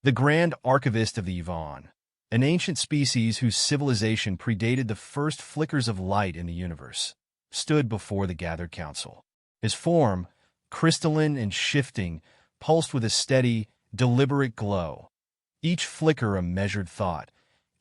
the grand archivist of the Yvonne, an ancient species whose civilization predated the first flickers of light in the universe, stood before the gathered council. His form, crystalline and shifting, pulsed with a steady, deliberate glow, each flicker a measured thought,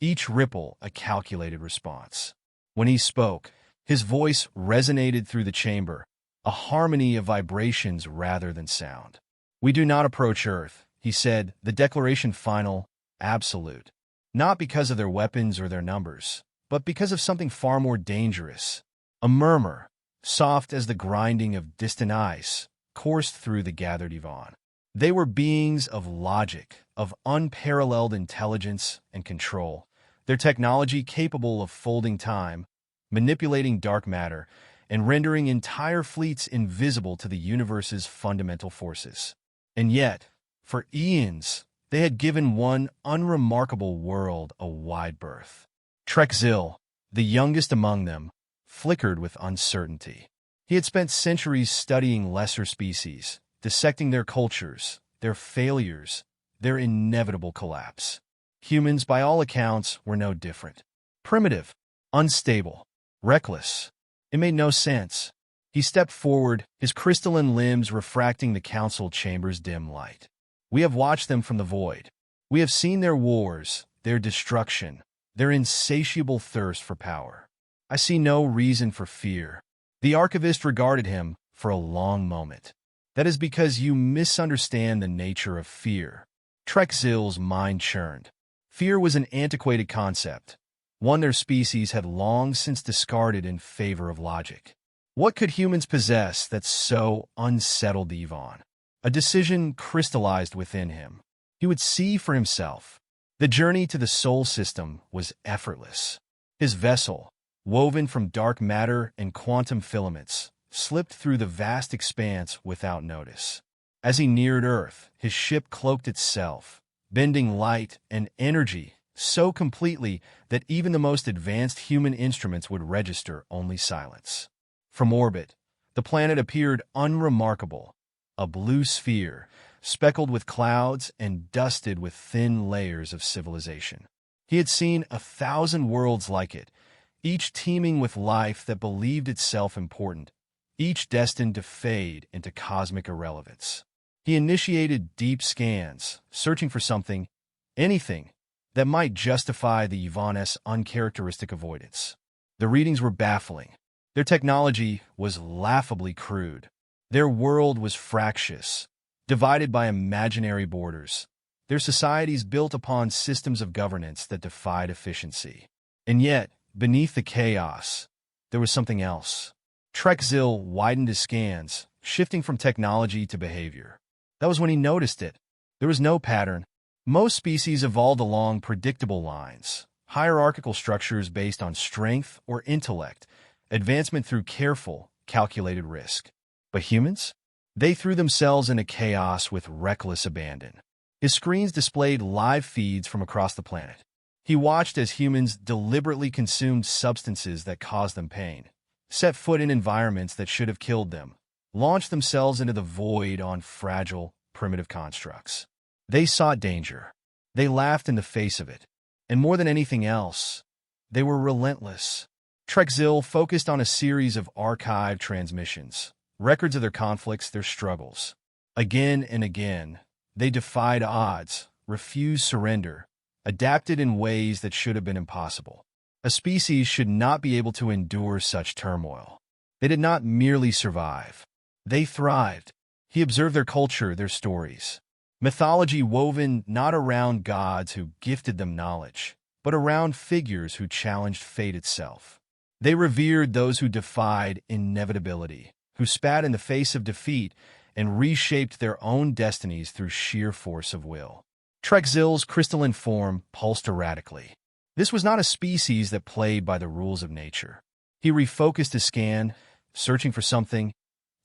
each ripple a calculated response. When he spoke, his voice resonated through the chamber, a harmony of vibrations rather than sound. "We do not approach Earth," he said, the declaration final, absolute. Not because of their weapons or their numbers, but because of something far more dangerous. A murmur, soft as the grinding of distant ice, coursed through the gathered Yvonne. They were beings of logic, of unparalleled intelligence and control, their technology capable of folding time, manipulating dark matter, and rendering entire fleets invisible to the universe's fundamental forces. And yet, for eons, they had given one unremarkable world a wide berth. Trexil, the youngest among them, flickered with uncertainty. He had spent centuries studying lesser species, dissecting their cultures, their failures, their inevitable collapse. Humans, by all accounts, were no different. Primitive, unstable, reckless. It made no sense. He stepped forward, his crystalline limbs refracting the council chamber's dim light. "We have watched them from the void. We have seen their wars, their destruction, their insatiable thirst for power. I see no reason for fear." The archivist regarded him for a long moment. "That is because you misunderstand the nature of fear." Trexil's mind churned. Fear was an antiquated concept, one their species had long since discarded in favor of logic. What could humans possess that so unsettled the Yvonne? A decision crystallized within him. He would see for himself. The journey to the soul system was effortless. His vessel, woven from dark matter and quantum filaments, slipped through the vast expanse without notice. As he neared Earth, his ship cloaked itself, bending light and energy so completely that even the most advanced human instruments would register only silence. From orbit, the planet appeared unremarkable, a blue sphere, speckled with clouds and dusted with thin layers of civilization. He had seen 1,000 worlds like it, each teeming with life that believed itself important, each destined to fade into cosmic irrelevance. He initiated deep scans, searching for something, anything, that might justify the Yvonne's uncharacteristic avoidance. The readings were baffling. Their technology was laughably crude. Their world was fractious, divided by imaginary borders. Their societies built upon systems of governance that defied efficiency. And yet, beneath the chaos, there was something else. Trexil widened his scans, shifting from technology to behavior. That was when he noticed it. There was no pattern. Most species evolved along predictable lines, hierarchical structures based on strength or intellect, advancement through careful, calculated risk. But humans? They threw themselves into chaos with reckless abandon. His screens displayed live feeds from across the planet. He watched as humans deliberately consumed substances that caused them pain, set foot in environments that should have killed them, launched themselves into the void on fragile, primitive constructs. They sought danger. They laughed in the face of it. And more than anything else, they were relentless. Trexil focused on a series of archived transmissions, records of their conflicts, their struggles. Again and again, they defied odds, refused surrender, adapted in ways that should have been impossible. A species should not be able to endure such turmoil. They did not merely survive. They thrived. He observed their culture, their stories. Mythology woven not around gods who gifted them knowledge, but around figures who challenged fate itself. They revered those who defied inevitability, who spat in the face of defeat and reshaped their own destinies through sheer force of will. Trexil's crystalline form pulsed erratically. This was not a species that played by the rules of nature. He refocused his scan, searching for something,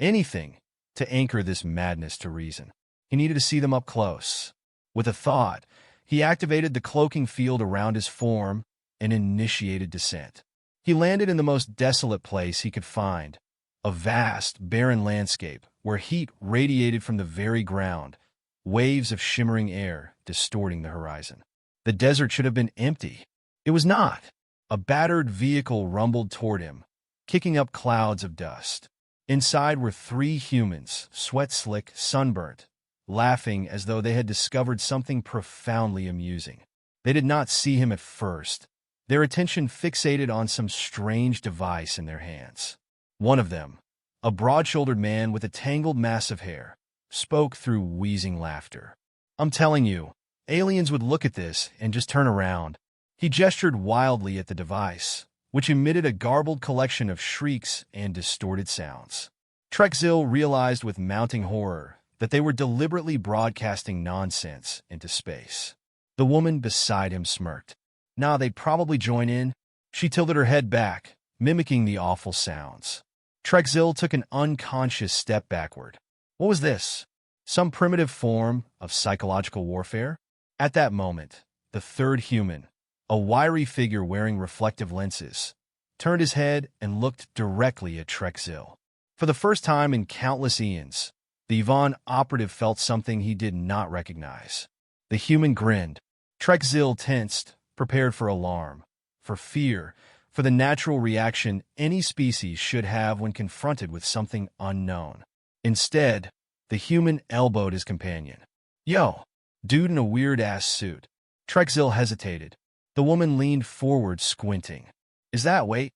anything, to anchor this madness to reason. He needed to see them up close. With a thought, he activated the cloaking field around his form and initiated descent. He landed in the most desolate place he could find, a vast, barren landscape where heat radiated from the very ground, waves of shimmering air distorting the horizon. The desert should have been empty. It was not. A battered vehicle rumbled toward him, kicking up clouds of dust. Inside were 3 humans, sweat-slick, sunburnt, laughing as though they had discovered something profoundly amusing. They did not see him at first, their attention fixated on some strange device in their hands. One of them, a broad-shouldered man with a tangled mass of hair, spoke through wheezing laughter. "I'm telling you, aliens would look at this and just turn around." He gestured wildly at the device, which emitted a garbled collection of shrieks and distorted sounds. Trexzil realized with mounting horror that they were deliberately broadcasting nonsense into space. The woman beside him smirked. "Nah, they'd probably join in." She tilted her head back, mimicking the awful sounds. Trexzil took an unconscious step backward. What was this? Some primitive form of psychological warfare? At that moment, the third human, a wiry figure wearing reflective lenses, turned his head and looked directly at Trexzil. For the first time in countless eons, the Yvonne operative felt something he did not recognize. The human grinned. Trexzil tensed, prepared for alarm, for fear, for the natural reaction any species should have when confronted with something unknown. Instead, the human elbowed his companion. "Yo, dude in a weird-ass suit." Trexzil hesitated. The woman leaned forward, squinting. Wait,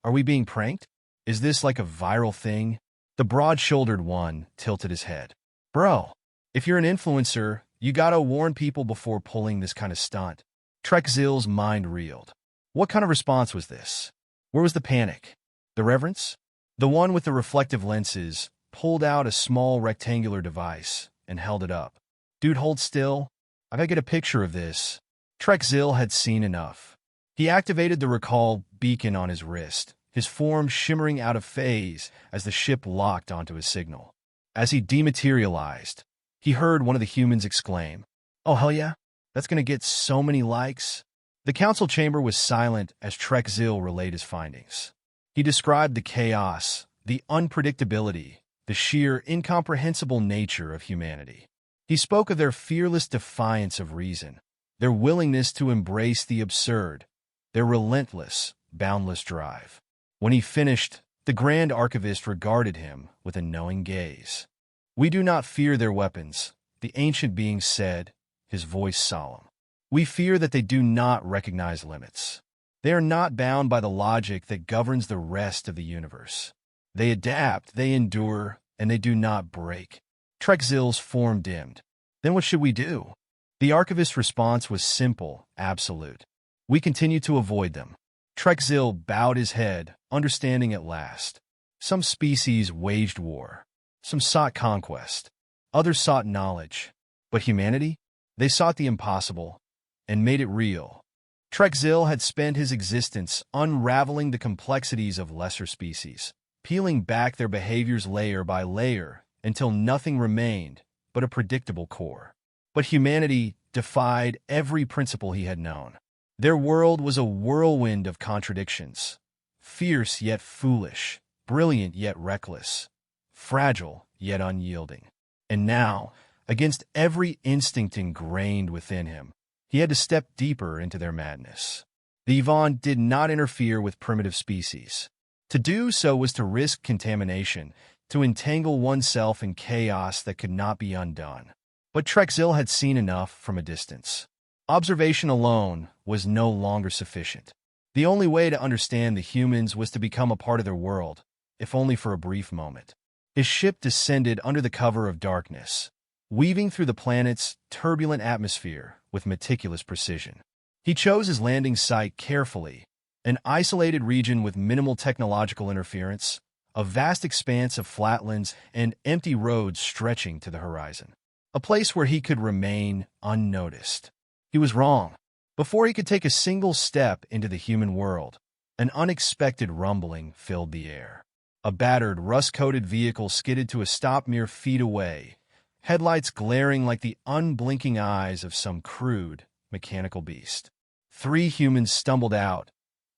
are we being pranked? Is this like a viral thing?" The broad-shouldered one tilted his head. "Bro, if you're an influencer, you gotta warn people before pulling this kind of stunt." Trexzil's mind reeled. What kind of response was this? Where was the panic? The reverence? The one with the reflective lenses pulled out a small rectangular device and held it up. "Dude, hold still. I gotta get a picture of this." Trexzil had seen enough. He activated the recall beacon on his wrist, his form shimmering out of phase as the ship locked onto his signal. As he dematerialized, he heard one of the humans exclaim, "Oh, hell yeah? That's gonna get so many likes." The council chamber was silent as Trexzil relayed his findings. He described the chaos, the unpredictability, the sheer, incomprehensible nature of humanity. He spoke of their fearless defiance of reason, their willingness to embrace the absurd, their relentless, boundless drive. When he finished, the Grand Archivist regarded him with a knowing gaze. "We do not fear their weapons," the ancient being said, his voice solemn. "We fear that they do not recognize limits. They are not bound by the logic that governs the rest of the universe. They adapt, they endure, and they do not break." Trexzil's form dimmed. "Then what should we do?" The Archivist's response was simple, absolute. "We continue to avoid them." Trexzil bowed his head, understanding at last. Some species waged war. Some sought conquest. Others sought knowledge. But humanity? They sought the impossible and made it real. Trexzil had spent his existence unraveling the complexities of lesser species, peeling back their behaviors layer by layer until nothing remained but a predictable core. But humanity defied every principle he had known. Their world was a whirlwind of contradictions, fierce yet foolish, brilliant yet reckless, fragile yet unyielding. And now, against every instinct ingrained within him, he had to step deeper into their madness. The Yvonne did not interfere with primitive species. To do so was to risk contamination, to entangle oneself in chaos that could not be undone. But Trexzil had seen enough from a distance. Observation alone was no longer sufficient. The only way to understand the humans was to become a part of their world, if only for a brief moment. His ship descended under the cover of darkness, weaving through the planet's turbulent atmosphere with meticulous precision. He chose his landing site carefully, an isolated region with minimal technological interference, a vast expanse of flatlands and empty roads stretching to the horizon. A place where he could remain unnoticed. He was wrong. Before he could take a single step into the human world, an unexpected rumbling filled the air. A battered, rust-coated vehicle skidded to a stop mere feet away, headlights glaring like the unblinking eyes of some crude, mechanical beast. 3 humans stumbled out,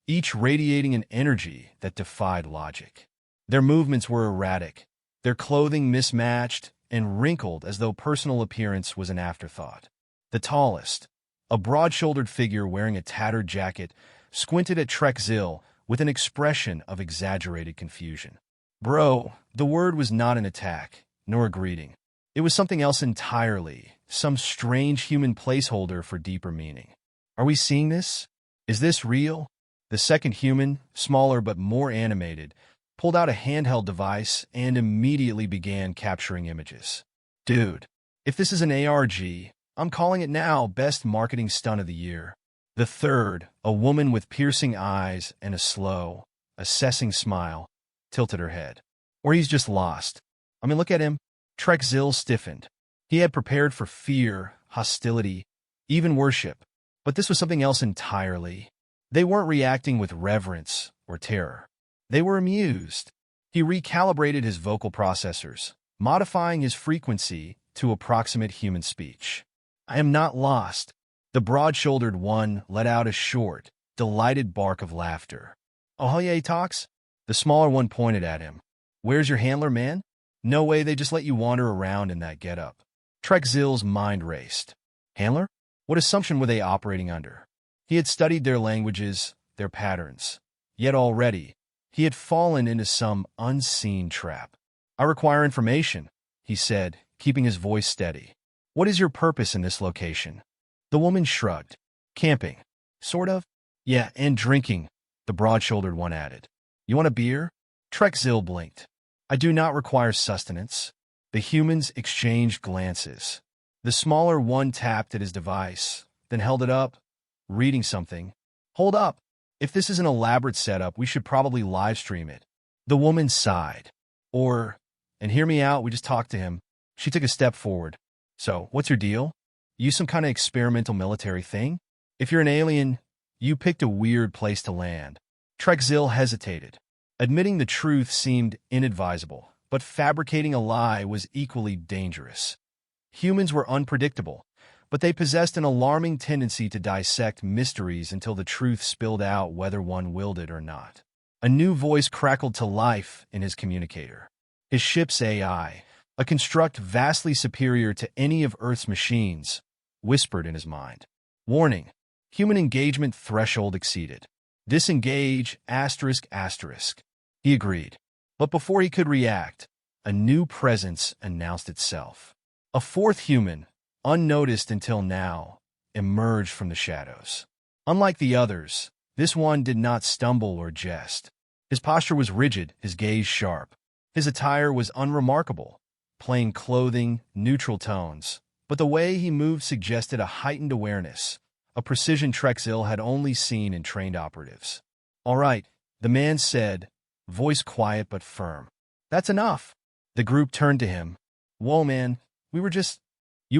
each radiating an energy that defied logic. Their movements were erratic, their clothing mismatched, and wrinkled as though personal appearance was an afterthought. The tallest, a broad-shouldered figure wearing a tattered jacket, squinted at Trek-Zil with an expression of exaggerated confusion. Bro, the word was not an attack, nor a greeting. It was something else entirely, some strange human placeholder for deeper meaning. Are we seeing this? Is this real? The second human, smaller but more animated, pulled out a handheld device and immediately began capturing images. Dude, if this is an ARG, I'm calling it now best marketing stunt of the year. The third, a woman with piercing eyes and a slow, assessing smile, tilted her head. Or he's just lost. I mean, look at him. Trek-Zil stiffened. He had prepared for fear, hostility, even worship. But this was something else entirely. They weren't reacting with reverence or terror. They were amused. He recalibrated his vocal processors, modifying his frequency to approximate human speech. I am not lost. The broad-shouldered one let out a short, delighted bark of laughter. Oh, yeah, he talks? The smaller one pointed at him. Where's your handler, man? No way they just let you wander around in that getup. Trek-Zil's mind raced. Handler? What assumption were they operating under? He had studied their languages, their patterns. Yet already, he had fallen into some unseen trap. I require information, he said, keeping his voice steady. What is your purpose in this location? The woman shrugged. Camping. Sort of? Yeah, and drinking, the broad-shouldered one added. You want a beer? Trek-Zil blinked. I do not require sustenance. The humans exchanged glances. The smaller one tapped at his device, then held it up, reading something. Hold up. If this is an elaborate setup, we should probably live stream it. The woman sighed. And hear me out, we just talked to him. She took a step forward. So, what's your deal? You some kind of experimental military thing? If you're an alien, you picked a weird place to land. Trek-Zil hesitated. Admitting the truth seemed inadvisable, but fabricating a lie was equally dangerous. Humans were unpredictable, but they possessed an alarming tendency to dissect mysteries until the truth spilled out whether one willed it or not. A new voice crackled to life in his communicator. His ship's AI, a construct vastly superior to any of Earth's machines, whispered in his mind. Warning, human engagement threshold exceeded. Disengage, ***. He agreed. But before he could react, a new presence announced itself. A fourth human, unnoticed until now, emerged from the shadows. Unlike the others, this one did not stumble or jest. His posture was rigid, his gaze sharp. His attire was unremarkable, plain clothing, neutral tones, but the way he moved suggested a heightened awareness, a precision Trek-Zil had only seen in trained operatives. All right, the man said, voice quiet but firm. That's enough. The group turned to him. Whoa, man, you were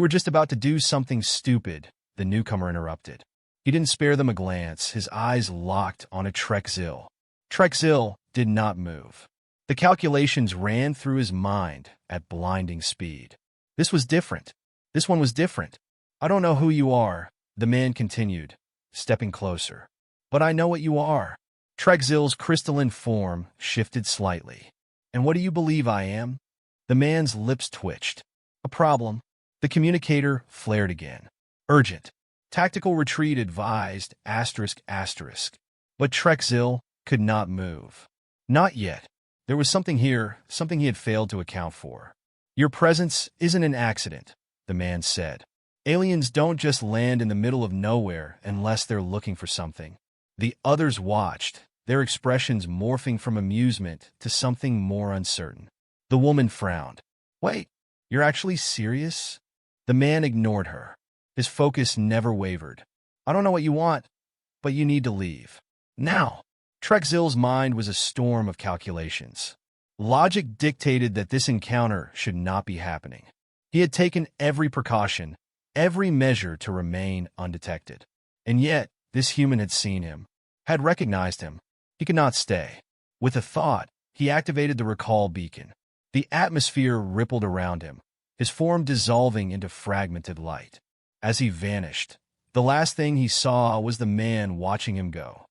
just about to do something stupid, the newcomer interrupted. He didn't spare them a glance, his eyes locked on a Trek-Zil. Trek-Zil did not move. The calculations ran through his mind at blinding speed. This was different. This one was different. I don't know who you are, the man continued, stepping closer. But I know what you are. Trek-Zil's crystalline form shifted slightly. And what do you believe I am? The man's lips twitched. A problem. The communicator flared again. Urgent. Tactical retreat advised, ***. But Trek-Zil could not move. Not yet. There was something here, something he had failed to account for. Your presence isn't an accident, the man said. Aliens don't just land in the middle of nowhere unless they're looking for something. The others watched, their expressions morphing from amusement to something more uncertain. The woman frowned. Wait, you're actually serious? The man ignored her. His focus never wavered. I don't know what you want, but you need to leave. Now. Trek-Zil's mind was a storm of calculations. Logic dictated that this encounter should not be happening. He had taken every precaution, every measure to remain undetected. And yet, this human had seen him, had recognized him. He could not stay. With a thought, he activated the recall beacon. The atmosphere rippled around him, his form dissolving into fragmented light. As he vanished, the last thing he saw was the man watching him go.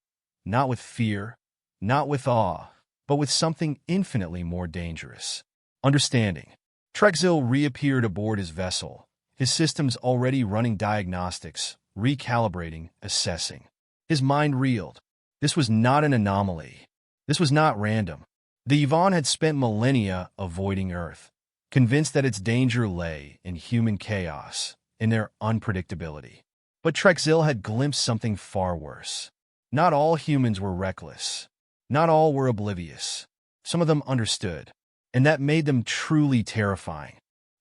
Not with fear, not with awe, but with something infinitely more dangerous. Understanding. Trexil reappeared aboard his vessel, his systems already running diagnostics, recalibrating, assessing. His mind reeled. This was not an anomaly. This was not random. The Yvonne had spent millennia avoiding Earth, convinced that its danger lay in human chaos, in their unpredictability. But Trexil had glimpsed something far worse. Not all humans were reckless. Not all were oblivious. Some of them understood, and that made them truly terrifying.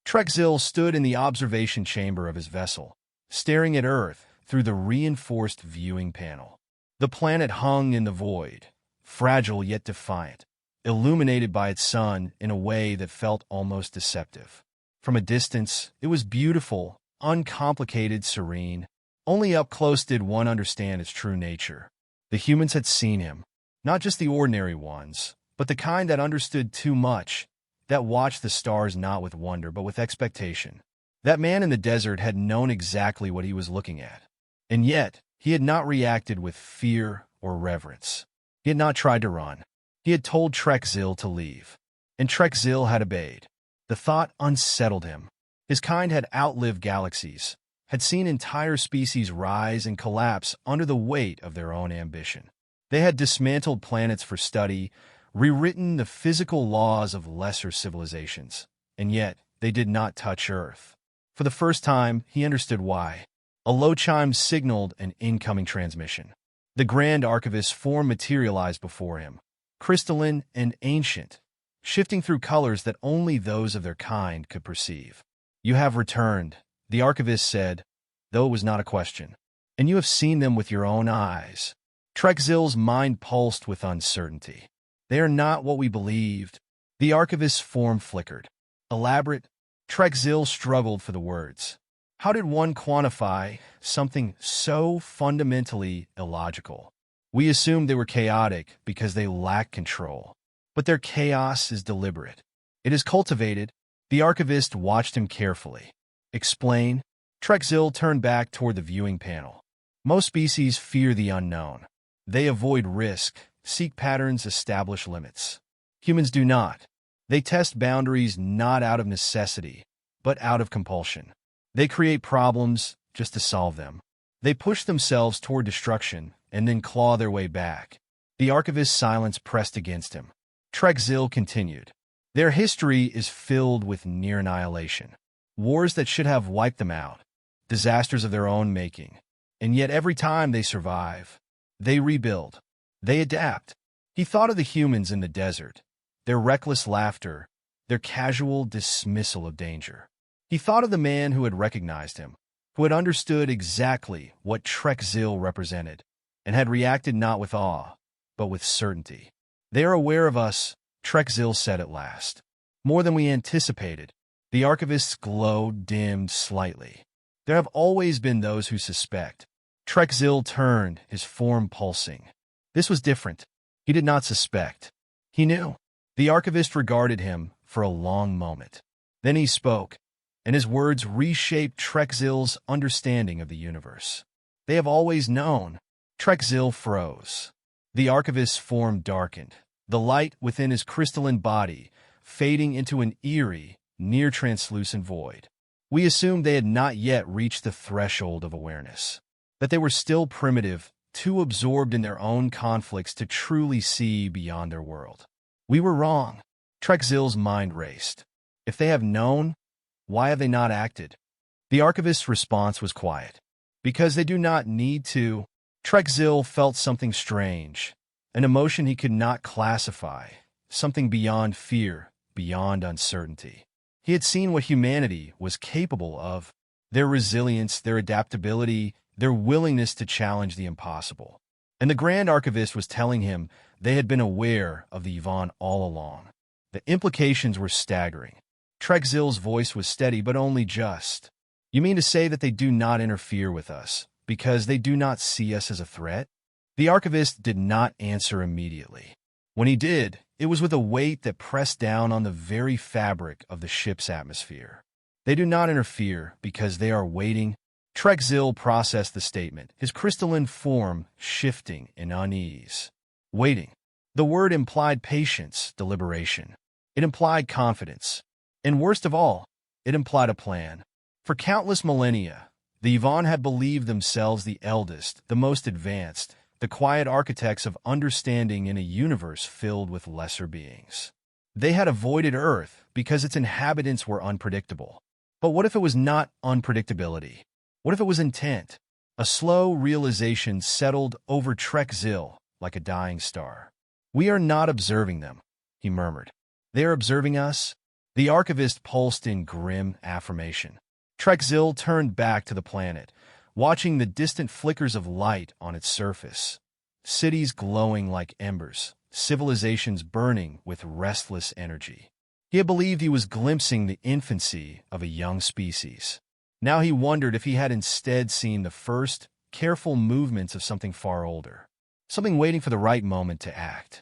Trexil stood in the observation chamber of his vessel, staring at Earth through the reinforced viewing panel. The planet hung in the void, fragile yet defiant, illuminated by its sun in a way that felt almost deceptive. From a distance, it was beautiful, uncomplicated, serene. Only up close did one understand its true nature. The humans had seen him, not just the ordinary ones, but the kind that understood too much, that watched the stars not with wonder but with expectation. That man in the desert had known exactly what he was looking at. And yet, he had not reacted with fear or reverence. He had not tried to run. He had told Trexil to leave, and Trexil had obeyed. The thought unsettled him. His kind had outlived galaxies, had seen entire species rise and collapse under the weight of their own ambition. They had dismantled planets for study, rewritten the physical laws of lesser civilizations, and yet they did not touch Earth. For the first time, he understood why. A low chime signaled an incoming transmission. The Grand Archivist's form materialized before him, crystalline and ancient, shifting through colors that only those of their kind could perceive. "You have returned," the Archivist said, though it was not a question. "And you have seen them with your own eyes." Trexil's mind pulsed with uncertainty. "They are not what we believed." The Archivist's form flickered. "Elaborate?" Trexil struggled for the words. How did one quantify something so fundamentally illogical? "We assumed they were chaotic because they lack control. But their chaos is deliberate. It is cultivated." The Archivist watched him carefully. "Explain?" Trexil turned back toward the viewing panel. "Most species fear the unknown. They avoid risk, seek patterns, establish limits. Humans do not. They test boundaries not out of necessity, but out of compulsion. They create problems just to solve them. They push themselves toward destruction and then claw their way back." The Archivist's silence pressed against him. Trexil continued. "Their history is filled with near annihilation. Wars that should have wiped them out. Disasters of their own making. And yet every time they survive, they rebuild. They adapt." He thought of the humans in the desert, their reckless laughter, their casual dismissal of danger. He thought of the man who had recognized him, who had understood exactly what Trexil represented, and had reacted not with awe, but with certainty. "They are aware of us," Trexil said at last. "More than we anticipated." The Archivist's glow dimmed slightly. "There have always been those who suspect." Trexil turned, his form pulsing. This was different. He did not suspect. He knew. The Archivist regarded him for a long moment. Then he spoke, and his words reshaped Trexil's understanding of the universe. "They have always known." Trexil froze. The Archivist's form darkened, the light within his crystalline body fading into an eerie, near-translucent void. "We assumed they had not yet reached the threshold of awareness, that they were still primitive, too absorbed in their own conflicts to truly see beyond their world. We were wrong." Trexil's mind raced. "If they have known, why have they not acted?" The Archivist's response was quiet. "Because they do not need to." Trexil felt something strange, an emotion he could not classify, something beyond fear, beyond uncertainty. He had seen what humanity was capable of, their resilience, their adaptability, their willingness to challenge the impossible. And the Grand Archivist was telling him they had been aware of the Yvonne all along. The implications were staggering. Trexil's voice was steady, but only just. "You mean to say that they do not interfere with us, because they do not see us as a threat?" The Archivist did not answer immediately. When he did, it was with a weight that pressed down on the very fabric of the ship's atmosphere. "They do not interfere because they are waiting." Trexil processed the statement, his crystalline form shifting in unease. Waiting. The word implied patience, deliberation. It implied confidence. And worst of all, it implied a plan. For countless millennia, the Yvonne had believed themselves the eldest, the most advanced, the quiet architects of understanding in a universe filled with lesser beings. They had avoided Earth because its inhabitants were unpredictable. But what if it was not unpredictability? What if it was intent? A slow realization settled over Trek Zil like a dying star. "We are not observing them," he murmured. "They are observing us." The archivist pulsed in grim affirmation. Trek Zil turned back to the planet, watching the distant flickers of light on its surface. Cities glowing like embers, civilizations burning with restless energy. He had believed he was glimpsing the infancy of a young species. Now he wondered if he had instead seen the first, careful movements of something far older. Something waiting for the right moment to act.